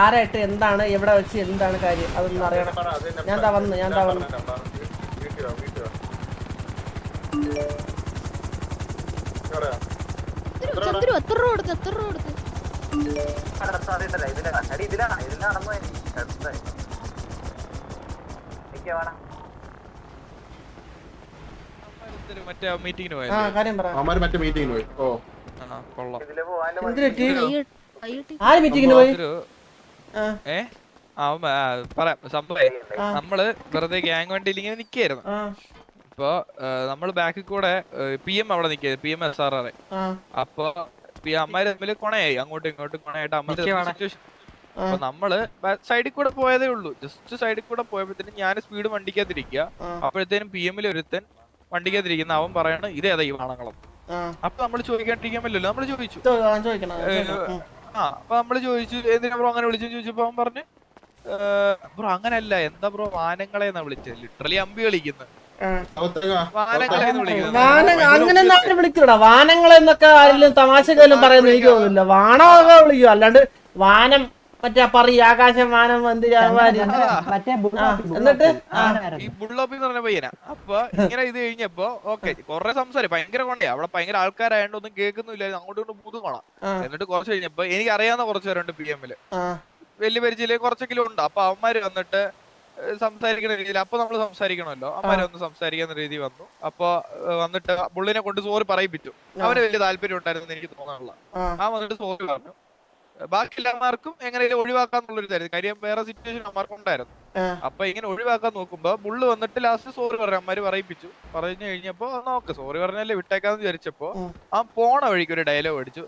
ആരായിട്ട് എന്താണ് എവിടെ വെച്ച് എന്താണ് കാര്യം അതൊന്നും അറിയണം. ഞാൻ വന്നു മറ്റേ മീറ്റിംഗിന് പോയി. പറയാം സംഭവം. നമ്മള് വെറുതെ ഗ്യാങ് വണ്ടിയിൽ ഇങ്ങനെ നിക്കായിരുന്നു. ഇപ്പൊ നമ്മള് ബാക്കിൽ കൂടെ PM അവിടെ നിക്കായിരുന്നു, PM SRR. അപ്പൊ അമ്മാര് തമ്മില് കൊണയായി, അങ്ങോട്ടും ഇങ്ങോട്ടും കൊണയായിട്ട് അമ്മ. അപ്പൊ നമ്മള് സൈഡിൽ കൂടെ പോയതേ ഉള്ളൂ. ജസ്റ്റ് സൈഡിൽ കൂടെ പോയപ്പോഴത്തേനും ഞാൻ സ്പീഡ് വണ്ടിക്കകത്തിരിക്കുക. അപ്പോഴത്തേനും PM-ൽ ഒരുത്തൻ വണ്ടിക്കകത്തിരിക്കുന്ന അവൻ പറയണ ഇതേതാ ഈ വാണങ്ങളും. അപ്പൊ നമ്മള് ചോദിക്കാണ്ടിരിക്കാൻ പറ്റില്ലല്ലോ, നമ്മള് ചോദിച്ചു. അപ്പൊ നമ്മള് ചോദിച്ചു എന്തിനാ ബ്രോ അങ്ങനെ വിളിച്ചെന്ന് ചോദിച്ചപ്പോ അവൻ പറഞ്ഞു ബ്രോ അങ്ങനല്ല, എന്താ ബ്രോ വാനങ്ങളെന്നാ വിളിച്ചത്. ലിറ്ററലി അമ്പി കളിക്കുന്നത് അങ്ങനെ വിളിക്കൂടാ. വാനങ്ങളെന്നൊക്കെ ആരെങ്കിലും തമാശക്കാലും പറയുന്ന എനിക്ക് തോന്നുന്നില്ല. വാണമൊക്കെ വിളിക്കും, അല്ലാണ്ട് വാനം മറ്റേ പറയും ആകാശം വാനം എന്നിട്ട് ഈ ബുള്ളോപ്പി എന്ന് പറഞ്ഞ പയ്യനാ. അപ്പൊ ഇങ്ങനെ ഇത് കഴിഞ്ഞപ്പോ ഓക്കെ കൊറേ സംസാരം ഭയങ്കര കൊണ്ടേ അവിടെ ഭയങ്കര ആൾക്കാരായോണ്ട് ഒന്നും കേൾക്കുന്നില്ല, അങ്ങോട്ടും ഇങ്ങോട്ടും പൂതുകൊള്ളാം. എന്നിട്ട് കുറച്ച് കഴിഞ്ഞപ്പോ എനിക്ക് അറിയാവുന്ന കുറച്ച് പേരുണ്ട് PM-ല്, വലിയ പരിചയം കുറച്ചെങ്കിലും ഉണ്ട്. അപ്പൊ അവന്മാര് വന്നിട്ട് സംസാരിക്കുന്ന രീതിയിൽ അപ്പൊ നമ്മള് സംസാരിക്കണമല്ലോ, അവന്മാര് വന്ന് സംസാരിക്കുന്ന രീതി വന്നു. അപ്പൊ വന്നിട്ട് ബുള്ളിനെ കൊണ്ട് സോറി പറയിപ്പിച്ചു. അവന് വലിയ താല്പര്യം ഉണ്ടായിരുന്നു എനിക്ക് തോന്നാനുള്ള. ആ വന്നിട്ട് സോറി പറഞ്ഞു. ബാക്കി എല്ലാവർക്കും എങ്ങനെയും ഒഴിവാക്കാന്നുള്ളൊരു തരും കാര്യം, വേറെ സിറ്റുവേഷൻ അമ്മമാർക്കും ഉണ്ടായിരുന്നു. അപ്പൊ ഇങ്ങനെ ഒഴിവാക്കാൻ നോക്കുമ്പോ ബുള്ള് വന്നിട്ട് ലാസ്റ്റ് സോറി പറഞ്ഞു, അമ്മമാര് പറയിപ്പിച്ചു. പറഞ്ഞു കഴിഞ്ഞപ്പോ നോക്ക് സോറി പറഞ്ഞല്ലേ വിട്ടേക്കാന്ന് വിചാരിച്ചപ്പോ ആ പോണ വഴിക്ക് ഒരു ഡയലോഗ് അടിച്ചു,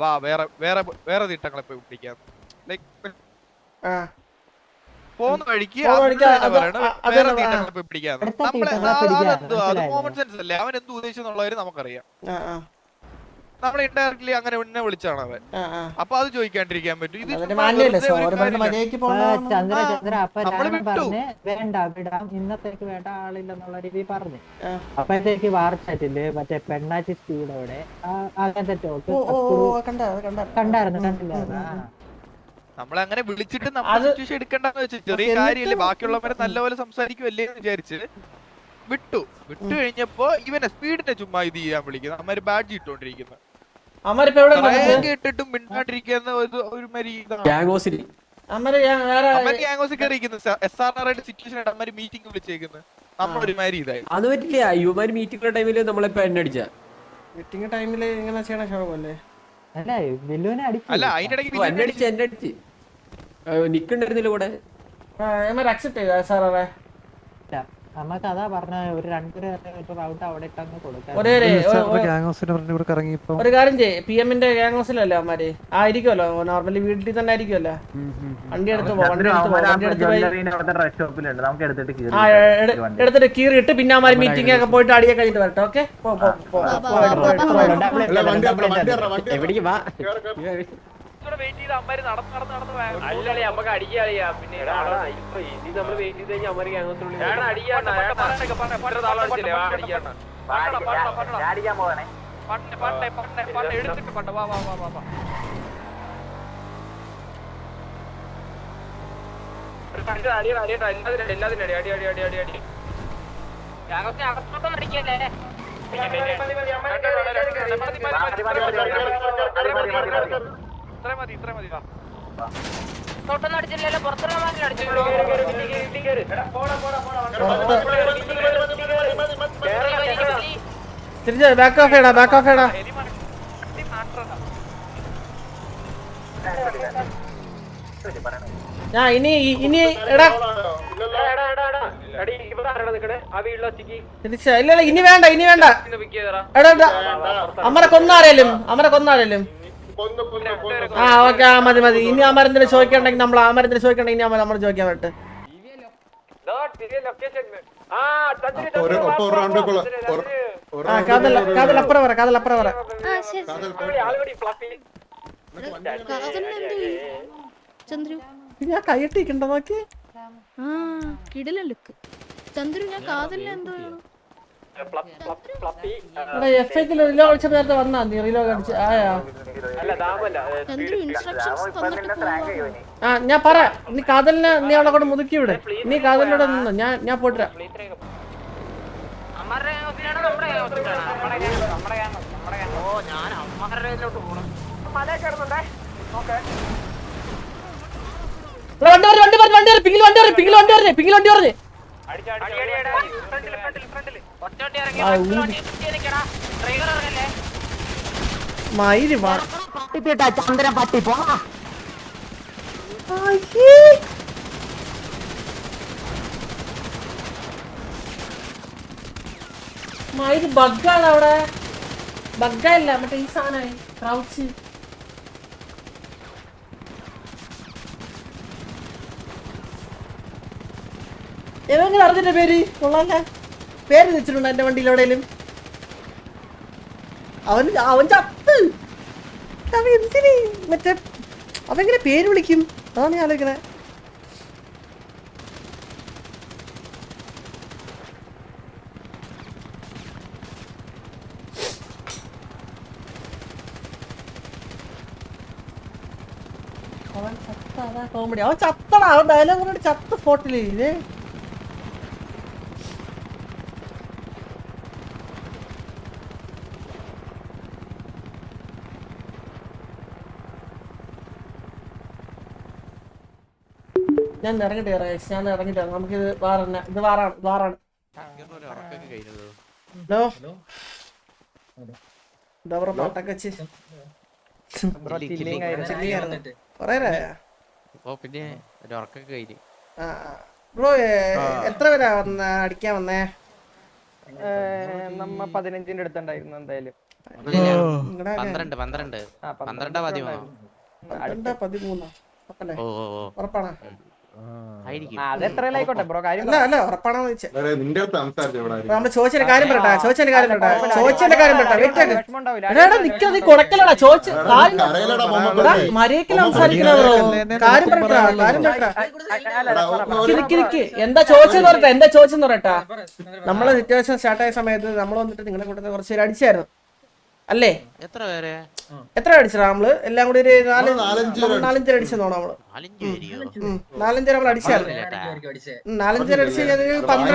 വാ വേറെ വേറെ വേറെ തീട്ടങ്ങളെ പോയി പിടിക്കാന്ന്. ലൈക്ക് പോകുന്ന വഴിക്ക് വേറെ തീട്ടങ്ങളെ പോയി പിടിക്കാന്ന്. അത് കോമൺ സെൻസ് അല്ലേ, അവൻ എന്ത് ഉദ്ദേശിച്ചെന്നുള്ളവര് നമുക്കറിയാം. നമ്മളെ ഇൻഡയറക്ട്ലി അങ്ങനെ ഉന്നെ വിളിച്ചാണ് അവൻ. അപ്പൊ അത് ചോദിക്കാണ്ടിരിക്കാൻ പറ്റും. ഇത് വേണ്ട വിടാം, ഇന്നത്തേക്ക് വേണ്ട ആളില്ലെന്നുള്ള രീതിയിൽ പറഞ്ഞു. അപ്പഴത്തേക്ക് വാർച്ചാറ്റില് മറ്റേ പെണ്ണാച്ചി സ്പീഡോടെ അങ്ങനത്തെ ടോക്ക് കണ്ടായിരുന്നു. നമ്മളങ്ങനെ വിളിച്ചിട്ട് നമ്മൾ സിറ്റുവേഷൻ എടുക്കണ്ടെന്ന് വെച്ചാൽ ചെറിയ കാര്യമല്ലേ, ബാക്കിയുള്ളവരെ നല്ലപോലെ സംസാരിക്കുമല്ലേ എന്ന് വിചാരിച്ച് വിട്ടു കഴിഞ്ഞപ്പോ ഇവനെ സ്പീഡിനെ ചുമ്മാ ഇത് ചെയ്യാൻ വിളിക്കുന്നത്. അമ്മ ബാഡ്ജ് ഇട്ടോണ്ടിരിക്കുന്നത് കേട്ടിട്ടും മിണ്ടാണ്ടിരിക്കുന്ന ഒരു SRR ആയിട്ട് സിറ്റുവേഷൻ ആയിട്ട് അമ്മ മീറ്റിംഗ് വിളിച്ചേക്കുന്നത്. നമ്മളൊരു മാരി ഇതായി അത് പറ്റില്ല. യുവമാര് മീറ്റിംഗ് ടൈമില് നമ്മളിപ്പോ എണ്ണടിച്ച മീറ്റിംഗ് ടൈമില് ഇങ്ങനെ ചെയ്യണ ശോഭല്ലേ? അല്ല അതിന്റെ ഇടയ്ക്ക് എണ്ണടിച്ച് നിക്കണ്ടായിരുന്നില്ല കൂടെ. അക്സെപ്റ്റ് ചെയ്ത SRR നമുക്ക് അതാ പറഞ്ഞ ഒരു 2 റൗണ്ട് അവിടെ ഇട്ടങ്ങ് കൊടുക്കാം. ഒരു കാര്യം ചെയ്യ്, PM-ന്റെ ഗ്യാങ് ഹൗസിലല്ലേ അവന്മാര് ആയിരിക്കുമല്ലോ, നോർമലി വീട്ടിൽ തന്നെ ആയിരിക്കുമല്ലോ. വണ്ടി എടുത്ത് എടുത്തിട്ട് കീറിയിട്ട് പിന്നെ അവന്മാര് മീറ്റിംഗ് ഒക്കെ പോയിട്ട് അടിയെ കഴിഞ്ഞിട്ട് വരട്ടെ. ഓക്കെ തിരിച്ച് ബാക്ക് ഓഫ് ചെയ്യടാ, ബാക്ക് ഓഫ് ചെയ്യടാ. ഞാൻ ഇനി എടാ തിരിച്ച ഇല്ല ഇനി വേണ്ട എടാ അമ്മരെ കൊന്നാരേലും ആ ഓക്കെ മതി. ഇനി അമരത്തിന് ചോദിക്കണ്ടെങ്കിൽ നമ്മൾ അമരത്തിന് ചോദിക്കണ്ടെങ്കിൽ നമ്മൾ ചോദിക്കാൻ പറ്റേ. കാതലപ്പുറം പറ ഞാൻ കൈയിട്ടിരിക്കണ്ട നോക്കി കിടിലൻ ലുക്ക് ചന്ദ്രു. ഞാൻ കാതലിന് എന്തോ എഫ് ഐക്ക് റീലോ കളിച്ച നേരത്തെ വന്നാ നീ റീലോ കളിച്ച് ആയാ ആ ഞാൻ പറ നീ കാതലിനെ നീ അവളെ കൊണ്ട് മുതുക്കി വിട് നീ കാതലിനോട് നിന്നോ ഞാൻ പോട്ടെ ചന്ദ്രൻ പട്ടി പോ ഇത് ബഗ്ഗാണ് അവിടെ ബഗ്ഗല്ല മറ്റേ ഈ സാധനമായി ക്രൗച്ച് ഏതെങ്കിലും അറിഞ്ഞിന്റെ പേര് കൊള്ളാല്ല പേര് വെച്ചിട്ടുണ്ടോ എന്റെ വണ്ടിയിൽ എവിടെയും അവൻ ചത്ത് അവൻ എന്തിന് മറ്റേ അവെങ്ങനെ പേര് വിളിക്കും അതാണ് ഞാൻ ആലോചിക്കണേ അവൻ ചത്ത അതാ കോമഡി അവൻ ചത്തടാ അവൻ ഡയലോഗ് പറഞ്ഞിട്ട് ചത്ത സ്പോട്ടില് ഇതേ ഞാൻ ഇറങ്ങിട്ട് ഞാൻ ഇറങ്ങിട്ട് നമുക്കിത് വാറാണ് ഇത് വാറാണ് ഹലോ എന്താ പറയുക പാട്ടൊക്കെ വെച്ച് ബ്രോ എത്ര പേരാ അടിക്കാൻ വന്നേ 15 അടുത്തുണ്ടായിരുന്നു എന്തായാലും 13 ഉറപ്പാണോ അതെത്രയിലായിക്കോട്ടെ ബ്രോ കാര്യം അല്ല ഉറപ്പാണോന്ന് ചോദിച്ചേ നമ്മള് ചോദിച്ചതിന്റെ കാര്യം പറയട്ടെ ചോദിച്ചതിന്റെ കാര്യം പറയട്ടെ നിക്കാ നീ കൊടക്കലടാ ചോദിച്ച മര്യാദക്ക് സംസാരിക്കണ ബ്രോ കാര്യം പറയട്ടാ നിക്ക് എന്താ ചോദിച്ചെന്ന് പറയട്ടാ നമ്മളെ സിറ്റുവേഷൻ സ്റ്റാർട്ട് ആയ സമയത്ത് നമ്മൾ വന്നിട്ട് നിങ്ങളെ കൂട്ടത്തിൽ കുറച്ച് പേര് അടിച്ചായിരുന്നു അല്ലേ എത്ര അടിച്ചടാ നമ്മള് എല്ലാം കൂടി ഒരു 4-5 അടിച്ചു തോന്നാം നമ്മള് 4-5 നമ്മൾ അടിച്ചായിരുന്നു 4-5 അടിച്ച് 12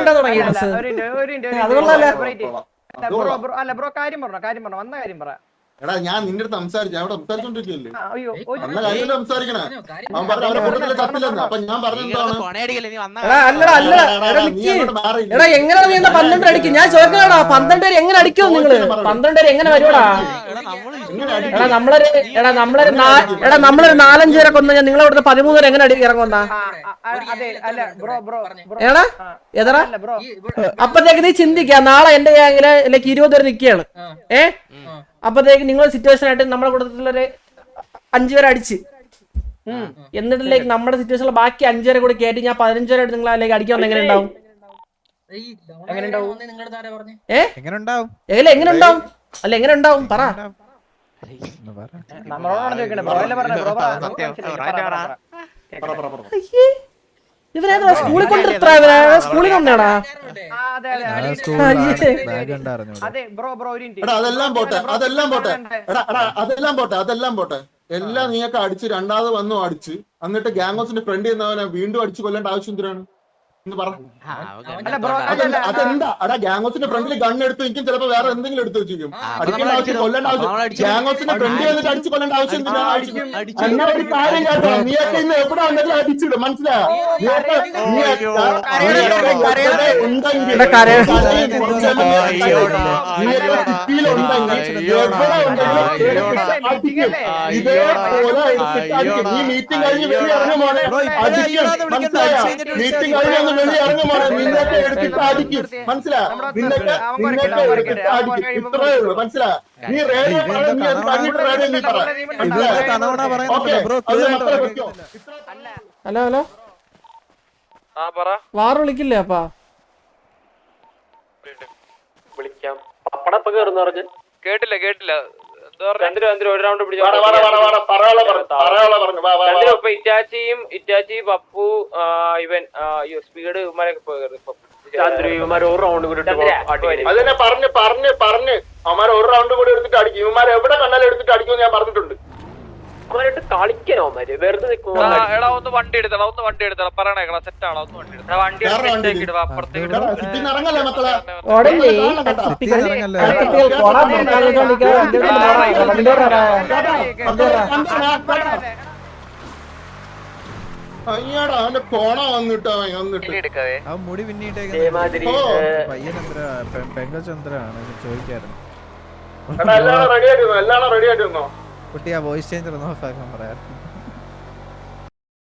ഇടാൻ തുടങ്ങി ഡ്രസ് അല്ല ബ്രോ കാര്യം പറഞ്ഞോ വന്ന കാര്യം പറ എടാ ഞാൻ നിന്റെ അടുത്ത് സംസാരിച്ചു അവിടെ സംസാരിച്ചോണ്ടിരിക്കല്ലേ അന്ന കാര്യമല്ലേ സംസാരിക്കണേ അവൻ പറഞ്ഞ അവരെ കൂട്ടത്തില് ചത്തില്ലെന്ന് അപ്പൊ ഞാൻ പറഞ്ഞെന്താണ് എടാ എങ്ങനെ നീ 12 അടിക്കും ഞാൻ ചോദിക്കണോടാ 12 പേര് എങ്ങനെ അടിക്കും നിങ്ങള് 12 പേര് എങ്ങനെ വരുവാടാ എടാ നമ്മളൊരു 4-5 പേരെ കൊന്ന ഞാൻ നിങ്ങളെ ഇവിടുത്തെ 13 പേര് എങ്ങനെ ഇറങ്ങുന്നാ എടാ എതറാ അപ്പത്തേക്ക് നീ ചിന്തിക്ക നാളെ എന്റെ ഗ്യാങ്ങില് 20 പേര് നിക്കുകയാണ് അപ്പത്തേക്ക് നിങ്ങളെ സിറ്റുവേഷൻ ആയിട്ട് നമ്മളെ കൂട്ടത്തിലൊരു 5 പേരെ അടിച്ച് എന്നിട്ടിലേക്ക് നമ്മുടെ സിറ്റുവേഷനിൽ ബാക്കി 5 പേരെ കൂടി കയറ്റി ഞാൻ 15 പേരായിട്ട് നിങ്ങൾ അതിലേക്ക് അടിക്കാൻ എങ്ങനെ ഉണ്ടാവും എങ്ങനെ ഉണ്ടാവും അല്ല എങ്ങനെ ഉണ്ടാവും പറ ഇവരേതാ സ്കൂളിൽ കൊണ്ടിരുത്താ സ്കൂളിൽ കൊണ്ടാടാ അതെല്ലാം പോട്ടെ എല്ലാം നീയൊക്കെ അടിച്ച് രണ്ടാമത് വന്നു അടിച്ച് എന്നിട്ട് ഗാംഗോസിന്റെ ഫ്രണ്ട് ചെയ്യുന്നവനെ വീണ്ടും അടിച്ച് കൊല്ലേണ്ട ആവശ്യം എന്തിനാണ് അതെന്താ അടാ ഗാംഗോസിന്റെ ഫ്രണ്ടിൽ ഗണ്ണെടുത്ത് നിൽക്കും ചിലപ്പോ വേറെ എന്തെങ്കിലും എടുത്ത് വെച്ചിരിക്കും അടിക്കേണ്ട ആവശ്യം കൊല്ലേണ്ട ആവശ്യം ഗാംഗോസിന്റെ ഫ്രണ്ട് വന്നിട്ട് അടിച്ച് കൊല്ലേണ്ട ആവശ്യം എന്തിനാ ഒരു കാര്യം കേട്ടോ നീയൊക്കെ ഇന്ന് എവിടെ വന്നിട്ട് അടിച്ചിടും മനസ്സിലായോ ഇതേപോലെ നീ മീറ്റിംഗ് കഴിഞ്ഞ് വെളി ഇറങ്ങുമോനെ അടിക്കും മനസ്സിലായോ മീറ്റിംഗ് കഴിഞ്ഞ് വെളി ഇറങ്ങുമോനെ നിന്നൊക്കെ എടുത്തിട്ട് അടിക്കും മനസ്സിലായോ നിന്നൊക്കെ എടുത്തിട്ട് അടിക്കും ഇത്രയേ ഉള്ളൂ മനസ്സിലായോ നീ റേഡിയോ നീ അത് പറഞ്ഞിട്ട് റേഡിയോ നീ ഹലോ വാറ് വിളിക്കില്ലേ അപ്പാ കേട്ടില്ല ഇറ്റാച്ചി പപ്പു ഇവൻ സ്പീഡ് അതിനെ പറഞ്ഞ് അവന്മാർ ഒരു റൗണ്ട് കൂടി എടുത്തിട്ട് അടിക്കും. ഇവന്മാർ എവിടെ കണ്ണാലും എടുത്തിട്ട് അടിക്കുമെന്ന് ഞാൻ പറഞ്ഞിട്ടുണ്ട്. കളിക്കണോ വെറുതെ എടാ ഒന്ന് വണ്ടി എടുത്തടാ പറയണേക്കടാ സെറ്റാണോ ഒന്ന് വണ്ടി ഇറങ്ങല്ലേ മക്കളെ. അയ്യാടാ അവന്റെ കോണ വന്നിട്ട് മുടി പിന്നീട്ടേക്ക് പെങ്കചന്ദ്രാണ് ചോദിക്കായിരുന്നു. എല്ലാം റെഡി ആയിട്ടിരുന്നോ? കുട്ടി ആ വോയിസ് ചേഞ്ചർ ഒന്ന് ഓഫ് ആക്കാൻ പറയാം.